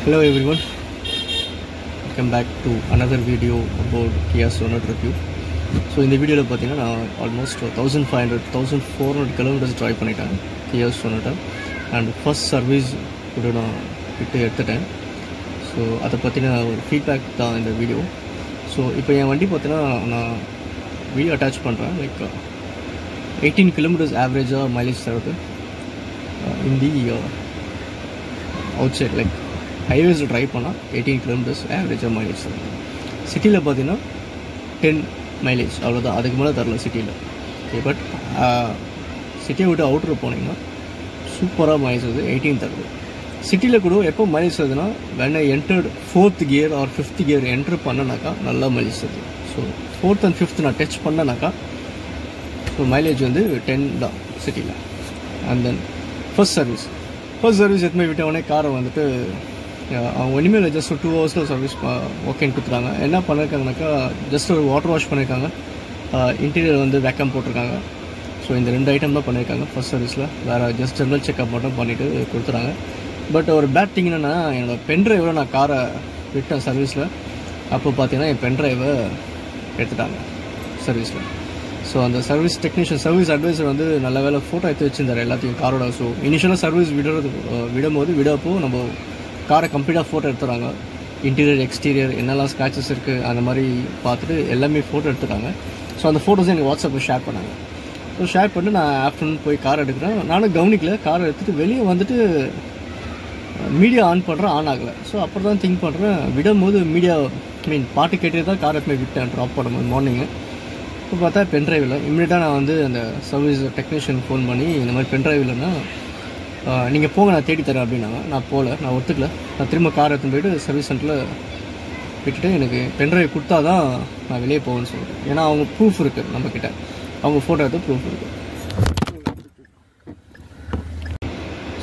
Hello everyone, welcome back to another video about Kia Sonet review. So in the video I almost 1500-1400 kilometers drive பண்ணிட்டேன் Kia Sonet and first service கூட நான் கிட்ட எடுத்துட்டேன். So அதை பற்றின ஒரு feedback தான் இந்த வீடியோ. ஸோ இப்போ என் வண்டி பார்த்தீங்கன்னா நான் வீடியோ அட்டாச் பண்ணுறேன். லைக் 18 kilometers ஆவரேஜாக மைலேஜ் தருது in the outside. லைக் ஹைவேஸில் ட்ரைவ் பண்ணால் 18 kilometers ஆவரேஜாக மைலேஜ் தருது. சிட்டியில் பார்த்தீங்கன்னா 10 மைலேஜ் அவ்வளோதான், அதுக்கு மேலே தரல சிட்டியில். ஓகே, பட் சிட்டியை விட்டு அவுட்டர் போனீங்கன்னா சூப்பராக மைலேஜ் வருது, 18 தருது. சிட்டியில் கூட எப்போ மைலேஜ் வருதுன்னா when I entered 4th gear or 5th gear என்ட்ரு பண்ணனாக்கா நல்லா மைலேஜ் வருது. ஸோ 4th and 5th நான் டச் பண்ணனாக்கா ஸோ மைலேஜ் வந்து 10 தான் சிட்டியில். அண்ட் தென் ஃபர்ஸ்ட் சர்வீஸ் எதுவுமே விட்டவொடனே காரை வந்துட்டு அவங்க ஒன்றுமே ஜஸ்ட் ஒரு 2 ஹவர்ஸில் சர்வீஸ் ஓகேன்னு கொடுத்துட்டாங்க. என்ன பண்ணியிருக்காங்கனாக்கா ஜஸ்ட் ஒரு வாட்டர் வாஷ் பண்ணியிருக்காங்க, இன்டீரியர் வந்து வேக்கம் போட்டிருக்காங்க. ஸோ இந்த 2 ஐட்டம் தான் பண்ணியிருக்காங்க ஃபர்ஸ்ட் சர்வீஸில். வேறு ஜஸ்ட் ஜென்ரல் செக்அப் மட்டும் பண்ணிவிட்டு கொடுத்துறாங்க. பட் ஒரு பேட் திங் என்னென்னா, என்னோடய பென்ட்ரைவை நான் காரை விட்டேன் சர்வீஸில். அப்போ பார்த்தீங்கன்னா என் பென்ட்ரைவை எடுத்துட்டாங்க சர்வீஸில். ஸோ அந்த சர்வீஸ் டெக்னீஷியன், சர்வீஸ் அட்வைசர் வந்து நல்ல வேலை ஃபோட்டோ எடுத்து வச்சுருந்தார் எல்லாத்தையும் காரோட. ஸோ இனிஷியலாக சர்வீஸ் விடப்போ நம்ம காரை கம்ப்ளீட்டாக ஃபோட்டோ எடுத்துறாங்க. இன்டீரியர் எக்ஸ்டீரியர் என்னெல்லாம் ஸ்க்ராச்சஸ் இருக்குது அந்த மாதிரி பார்த்துட்டு எல்லாமே ஃபோட்டோ எடுத்துட்டாங்க. ஸோ அந்த ஃபோட்டோஸை எனக்கு வாட்ஸ்அப்பில் ஷேர் பண்ணாங்க. ஸோ ஷேர் பண்ணிட்டு நான் ஆஃப்டர்நூன் போய் கார் எடுக்கிறேன். நானும் கவனிக்கல, காரை எடுத்துகிட்டு வெளியே வந்துட்டு மீடியா ஆன் பண்ணுறேன், ஆன் ஆகலை. ஸோ அப்புறம் தான் திங்க் பண்ணுறேன், விடும்போது மீடியா பாட்டு கேட்டே தான் காரை போய் விட்டேன் ட்ராப் பண்ணும்போது மார்னிங்கு. இப்போ பார்த்தா பென்ட்ரைவில் இம்மிடியட்டாக நான் வந்து அந்த சர்வீஸ் டெக்னீஷியன் ஃபோன் பண்ணி இந்த மாதிரி பென்ட்ரைவில்னா நீங்கள் போங்க நான் தேடி தரேன் அப்படின்னாங்க. நான் போகல, நான் ஒத்துக்கல. நான் திரும்ப காரை எடுத்துன்னு போய்ட்டு சர்வீஸ் சென்டரில் விட்டுட்டு எனக்கு பென்ட்ரைவ் கொடுத்தா தான் நான் வெளியே போவேன்னு சொல்லிட்டு. ஏன்னா அவங்க ப்ரூஃப் இருக்குது நம்மக்கிட்ட, அவங்க ஃபோட்டோ எடுத்து ப்ரூஃப் இருக்குது.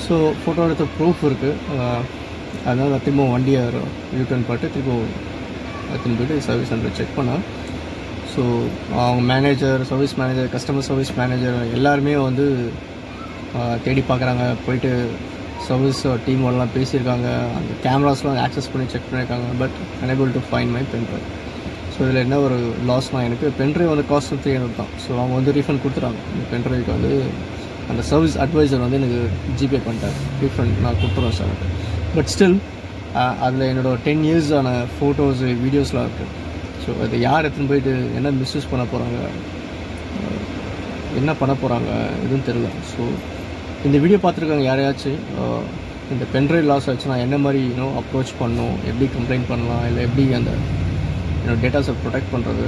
ஸோ ஃபோட்டோ எடுத்த ப்ரூஃப் இருக்குது. அதனால் நான் திரும்ப வண்டியை ரிட்டர்ன் பண்ணிட்டு திரும்ப எடுத்துன்னு போய்ட்டு சர்வீஸ் சென்டரை செக் பண்ணேன். ஸோ அவங்க manager, service manager, customer service manager எல்லாருமே வந்து தேடி பார்க்குறாங்க. போயிட்டு சர்வீஸ் டீமோடலாம் பேசியிருக்காங்க, அந்த கேமராஸ்லாம் ஆக்சஸ் பண்ணி செக் பண்ணியிருக்காங்க. But unable to find my pendrive. So இதில் என்ன ஒரு லாஸ்னால், எனக்கு பென்ட்ரைவ் வந்து காஸ்ட் 300 தான். ஸோ அவங்க வந்து ரீஃபண்ட் கொடுத்துட்டாங்க. இந்த பென்ட்ரைவுக்கு வந்து அந்த சர்வீஸ் அட்வைசர் வந்து எனக்கு ஜிபே பண்ணிட்டார், ரீஃபண்ட் நான் கொடுத்துருவேன் சார். பட் ஸ்டில் அதில் என்னோடய 10 years ஆன ஃபோட்டோஸு வீடியோஸ்லாம் இருக்குது. ஸோ அதை யார் எடுத்துன்னு போயிட்டு என்ன மிஸ்யூஸ் பண்ண போகிறாங்க, என்ன பண்ண போகிறாங்க எதுவும் தெரியல. ஸோ இந்த வீடியோ பார்த்துருக்காங்க யாரையாச்சும் இந்த பென்ட்ரைவ் லாஸ் ஆச்சுன்னா என்ன மாதிரி அப்ரோச் பண்ணணும், எப்படி கம்ப்ளைண்ட் பண்ணலாம், இல்லை எப்படி அந்த டேட்டாஸை ப்ரொடெக்ட் பண்ணுறது,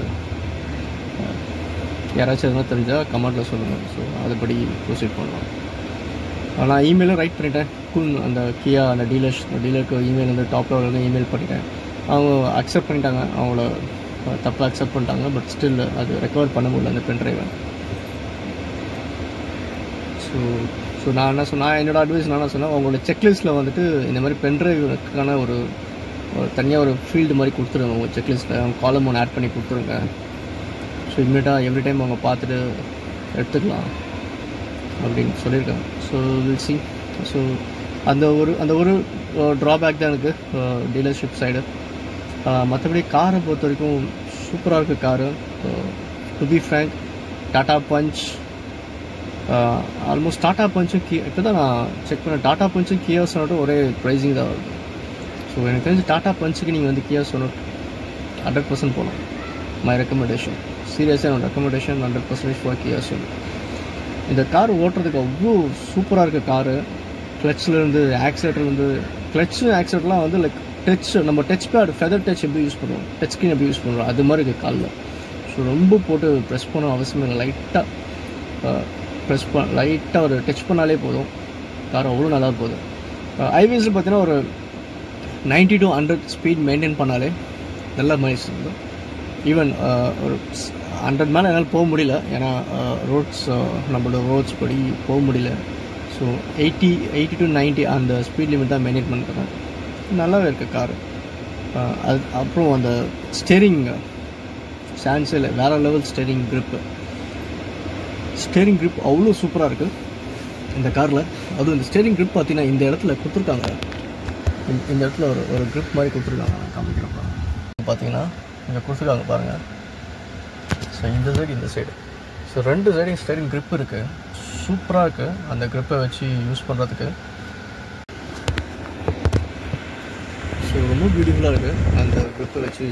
யாராச்சும் எதுனா தெரிஞ்சால் கமெண்ட்டில் சொல்லுங்கள். ஸோ அதுபடி ப்ரொசீட் பண்ணலாம். நான் இமெயிலும் ரைட் பண்ணிட்டேன். அந்த கியா அந்த டீலருக்கு இமெயில் வந்து டாப்பில் வந்து இமெயில் பண்ணிட்டேன். அவங்க அக்செப்ட் பண்ணிட்டாங்க, அவங்கள தப்பாக அக்செப்ட் பண்ணிட்டாங்க. பட் ஸ்டில் அது ரெக்கவர் பண்ண முடியல அந்த பென்ட்ரைவை. ஸோ நான் என்ன சொன்னேன், என்னோடய அட்வைஸ் நான் என்ன சொன்னேன், அவங்களோட செக்லிஸ்ட்டில் வந்துட்டு இந்த மாதிரி பென்ட்ரைவுக்கான ஒரு தனியாக ஒரு ஃபீல்டு மாதிரி கொடுத்துருங்க. உங்கள் செக்லிஸ்ட்டில் அவங்க காலம் ஒன்று ஆட் பண்ணி கொடுத்துருங்க. ஸோ இம்மிடியட்டாக எவ்ரி டைம் அவங்க பார்த்துட்டு எடுத்துக்கலாம் அப்படின்னு சொல்லியிருக்காங்க. So will see. ஸோ அந்த ஒரு ட்ராபேக் தான் எனக்கு டீலர்ஷிப் சைடு. மற்றபடி காரை பொறுத்த வரைக்கும் சூப்பராக இருக்குது car. To be frank, Tata Punch almost Tata பஞ்சும் இப்போ தான் நான் செக் பண்ணேன், டாடா பஞ்சும் கியா சொனட்டும் ஒரே ப்ரைஸிங் தான் வருது. ஸோ எனக்கு தெரிஞ்சு டாடா பஞ்சுக்கு நீங்கள் வந்து கியா சொனட் 100% போகலாம். மை ரெக்கமெண்டேஷன், சீரியஸாக என்னோட ரெக்கமெண்டேஷன் 100% ஃபார் கியா சொனட். இந்த கார் ஓட்டுறதுக்கு அவ்வளோ சூப்பராக இருக்குது காரு. கிளச்சிலேருந்து ஆக்சிலேட்டர்லேருந்து, கிளச்சு ஆக்சிலேட்டர்லாம் வந்து லைக் நம்ம டச் பேட் ஃபெதர் டச் எப்படி யூஸ் பண்ணுவோம், டச் ஸ்க்ரீன் எப்படி யூஸ் பண்ணுறோம் அது மாதிரி இருக்குது காலில். ஸோ ரொம்ப போட்டு ப்ரெஸ் பண்ண அவசியம் இல்லை, லைட்டாக ஒரு டச் பண்ணாலே போதும். கார் அவ்வளோ நல்லா போகுது. ஹைவேஸில் பார்த்தீங்கன்னா ஒரு 90 to 100 ஸ்பீட் மெயின்டைன் பண்ணாலே நல்ல மைலேஜ் இருக்கும். ஈவன் ஒரு 100 மேலே என்னால் போக முடியல, ஏன்னா நம்மளோட ரோட்ஸ் படி போக முடியல. ஸோ 80 to 90 அந்த ஸ்பீட் லிமிட் தான் மெயின்டைன் பண்ணுறேன். நல்லாவே இருக்குது காரு. அது அப்புறம் அந்த ஸ்டேரிங் சான்ஸில் வேறு லெவல் ஸ்டேரிங் க்ரிப் அவ்வளோ சூப்பராக இருக்குது இந்த காரில். அதுவும் இந்த ஸ்டேரிங் க்ரிப் பார்த்தீங்கன்னா இந்த இடத்துல கொடுத்துருக்காங்க. இந்த இடத்துல ஒரு grip மாதிரி கொடுத்துருக்காங்க. நான் காமிக்கிறப்ப பார்த்தீங்கன்னா இங்கே கொடுத்துருக்காங்க பாருங்கள். ஸோ இந்த சைடு இந்த சைடு, ஸோ 2 சைடும் ஸ்டேரிங் grip இருக்குது. சூப்பராக இருக்குது அந்த grip-ஐ வச்சு யூஸ் பண்ணுறதுக்கு. ஸோ ரொம்ப பியூட்டிஃபுல்லாக இருக்குது அந்த grip-ஐ வச்சு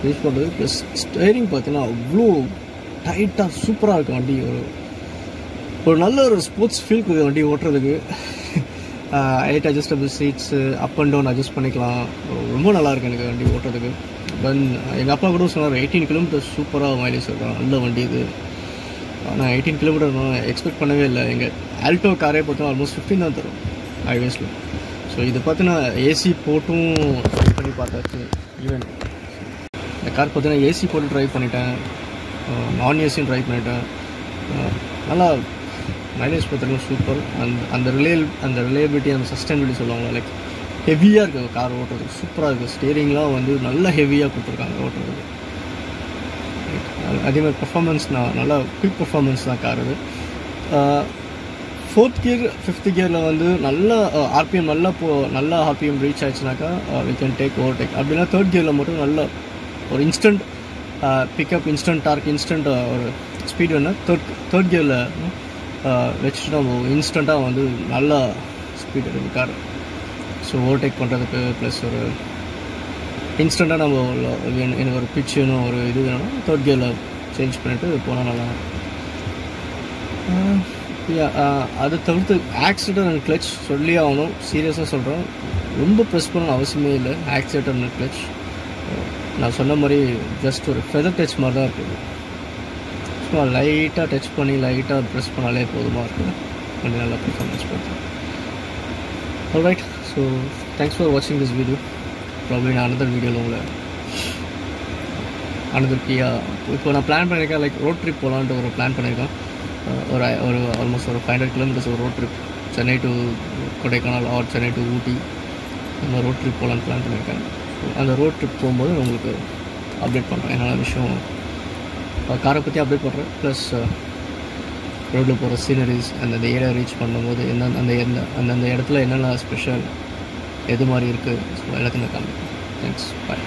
யூஸ் பண்ணுறது. ப்ளஸ் ஸ்டேரிங் பார்த்தீங்கன்னா அவ்வளோ டைட்டாக சூப்பராக இருக்குது வண்டி. ஒரு நல்ல ஒரு ஸ்போர்ட்ஸ் ஃபீல் கொடுக்குது வண்டி ஓட்டுறதுக்கு. 8 adjustable seats, up and down adjust பண்ணிக்கலாம். ரொம்ப நல்லாயிருக்கு எனக்கு வண்டி ஓட்டுறதுக்கு. தென் எங்கள் அப்பா கூட சொன்னார் 18 கிலோமீட்டர் சூப்பராக மைலேஜ் இருக்கும், நல்ல வண்டி இது. ஆனால் 18 கிலோமீட்டர் நான் எக்ஸ்பெக்ட் பண்ணவே இல்லை. எங்கள் ஆல்டோ காரே பார்த்தோன்னா ஆல்மோஸ்ட் 15 தான் தரும் ஹைவேஸில். ஸோ இது பார்த்தீங்கன்னா ஏசி போட்டும் ட்ரை பண்ணி பார்த்தாச்சு. ஈவன் இந்த கார் பார்த்தீங்கன்னா ஏசி போட்டு ட்ரைவ் பண்ணிட்டேன், நான் ஏசியும் ட்ரைவ் பண்ணிட்டேன். நல்லா மைலேஜ் பார்த்தீங்கன்னா சூப்பர். அந்த ரிலேபிலிட்டி அந்த சஸ்டைனபிலிட்டி சொல்லுவாங்க, லைக் ஹெவியாக இருக்குது கார் ஓட்டுறதுக்கு, சூப்பராக இருக்குது. ஸ்டேரிங்லாம் வந்து நல்லா ஹெவியாக கொடுத்துருக்காங்க ஓட்டுறதுக்கு. அதேமாதிரி பர்ஃபார்மன்ஸ் நல்லா குயிக் பர்ஃபார்மன்ஸ் தான் கார் இது. 4th கியர் 5th கியரில் வந்து நல்ல ஆர்பிஎம் நல்ல ஆர்பிஎம் ரீச் ஆச்சுனாக்கா வி கேன் டேக் ஓவர்டேக். அப்படின்னா 3rd கியரில் மட்டும் நல்ல ஒரு instant pickup, instant torque, instant ஒரு ஸ்பீட் வேணும். 3rd கியரில் வச்சுட்டு நம்ம இன்ஸ்டண்ட்டாக வந்து நல்ல ஸ்பீட் இருக்குது கார். ஸோ ஓவர்டேக் பண்ணுறதுக்கு ப்ளஸ் ஒரு இன்ஸ்டண்ட்டாக நம்ம எனக்கு ஒரு பிச் வேணும், ஒரு இது வேணும்னா 3rd கியரில் சேஞ்ச் பண்ணிவிட்டு போனால் நல்லா. அதை தவிர்த்து ஆக்சிலேட்டர் அண்ட் கிளச் சொல்லி ஆகணும், சீரியஸாக சொல்கிறேன். ரொம்ப ப்ரெஸ் பண்ணணும் அவசியமே இல்லை. ஆக்சிலேட்டர் அண்ட் கிளச் நான் சொன்ன மாதிரி ஜஸ்ட் ஒரு ஃபெதர் டச் மாதிரி தான் இருக்குது. சும்மா லைட்டாக டச் பண்ணி லைட்டாக ப்ரெஸ் பண்ணாலே போதுமாக இருக்குது, கொஞ்சம் நல்லா பர்ஃபார்மன்ஸ் பண்ணுறேன். ஆல்ரைட், ஸோ தேங்க்ஸ் ஃபார் வாட்சிங் திஸ் வீடியோ. ப்ராப்ளி நான் அனதர் வீடியோவில் உங்களை இப்போ நான் பிளான் பண்ணியிருக்கேன், லைக் ரோட் ட்ரிப் போகலான்ட்டு ஒரு பிளான் பண்ணியிருக்கேன். ஒரு ஆல்மோஸ்ட் ஒரு 500 கிலோமீட்டர்ஸ் ஒரு road trip, Chennai to Kodaikanal or Chennai to Ooty, அந்த ரோட் ட்ரிப் போகலான்னு பிளான் பண்ணியிருக்கேன். அந்த ரோட் ட்ரிப் போகும்போது உங்களுக்கு அப்டேட் பண்ணுறேன், என்னென்ன விஷயம் காரை பற்றி அப்டேட் பண்ணுறேன். ப்ளஸ் ரோட்டில் போகிற சீனரிஸ், அந்த ஏரியா ரீச் பண்ணும்போது அந்தந்த இடத்துல என்னென்ன ஸ்பெஷல் எது மாதிரி இருக்குது, ஸோ எல்லாத்தையும் நான் காமிப்பேன். தேங்க்ஸ், பாய்.